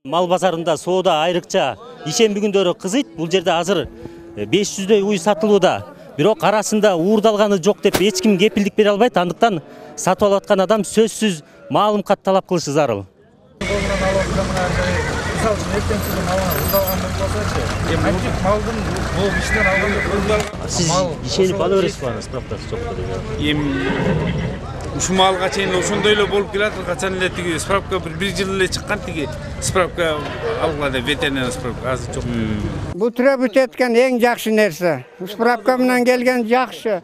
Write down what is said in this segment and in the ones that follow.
Мал базарында соода айрыкча ишемби күндөрү кызыйт. Бул жерде азыр 500дөй уй сатылууда. Бирок арасында уурдалганы жок деп эч ким кепилдик бере албайт. Андыктан сатып алып аткан адам сөзсүз маалымат талап кылышы зарыл. Siz ишенип ала бересиз бааны справкасы жок деп. Ушу малга чейин ошондой эле болуп келатыр. Качан эле тиги справка бир жыл эле чыккан тиги справка алгыла деп ветеринар справка азыр жок. Бул түрөбүт эткен эң жакшы нерсе. Справка менен келген жакшы.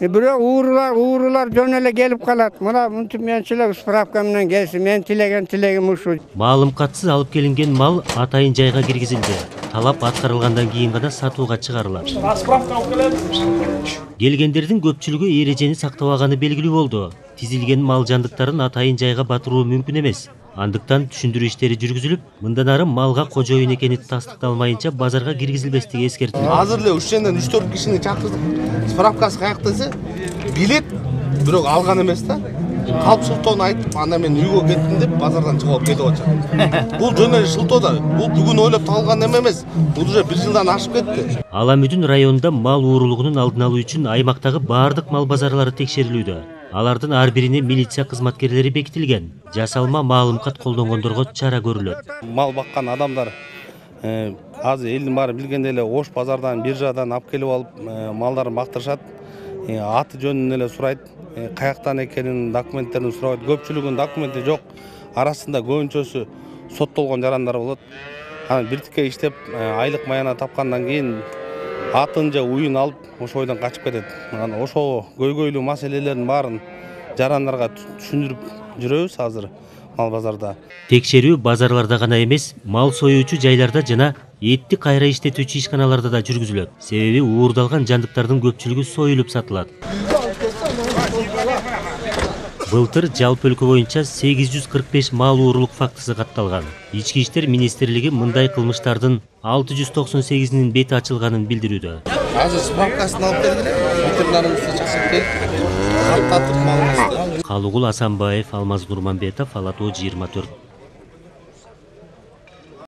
Бирок уурулар жөн эле келип калат. Мына мынтип менчилек справка менен келсин. Мен тилегим ушу. Маалымкатсыз алып келинген мал атайын жайга киргизилди. Талап аткарылгандан кийин гана сатууга чыгарылат. Келгендердин көпчүлүгү эрежени сактабаганы белгилүү болду. Тизилген мал жандыктарын атайын жайга батыруу мүмкүн эмес. Андыктан түшүндүрүү иштери жүргүзүлүп, мындан ары малга кожоюн экени тастыкталмайынча базарга киргизилбестиги эскертилди. Азыр эле ушенден 3-4 кишини чакырдык. Справкасы каякта десе, билет, бирок алган эмес да. Калп шылтоону айтып, анда мен үйгө кеттим деп базардан чыгып кетип атат. Бул жөн эле шылтоо да. Бул бүгүн ойлоп табылган эме эмес. Бул уже 1 жылдан ашып кетти. Аламүдүн районунда мал уурулугунун алдын алуу үчүн аймактагы баардык мал базарлары текшерилүүдө. Алардын ар бирине милиция кызматкерлери бекитилген. Жасалма маалымкат колдонгондорго чара көрүлөт. Мал баккан адамдар азыр элдин баары билгендей эле ош базардан, биржадан алып келип алып малдарын бактырышат. Аты жөнүн эле сурайт, каяктан экенин, документтерин сурайт. Көпчүлүгүнүн документи жок. Арасында көбүнчөсү соттолгон жарандар болот. Анан биртикке иштеп айлык маяна тапкандан кийин атын же уюн алып ошо ойдон качып кетет. Анан ошо көйгөйлүү маселелердин баарын жарандарга түшүндүрүп жүрөбүз азыр мал базарда. Текшерүү базарларда гана эмес, мал союучу жайларда жана этти кайра иштетүүчү ишканаларда да жүргүзүлөт. Себеби уурдалган жандыктардын көпчүлүгү союлуп сатылат. Былтыр жалпы өлкө боюнча 845 мал уурулук фактысы катталган. Ички иштер министрлиги мындай кылмыштардын 698-нин бети ачылганын билдирүүдө. Азыр справкасын алып келгиле, ветеринарыбызды чакырып келип, каттатып малыбызды. Калугул Асанбаев, Алмаз Нурманбетов, Ала Тоо 24.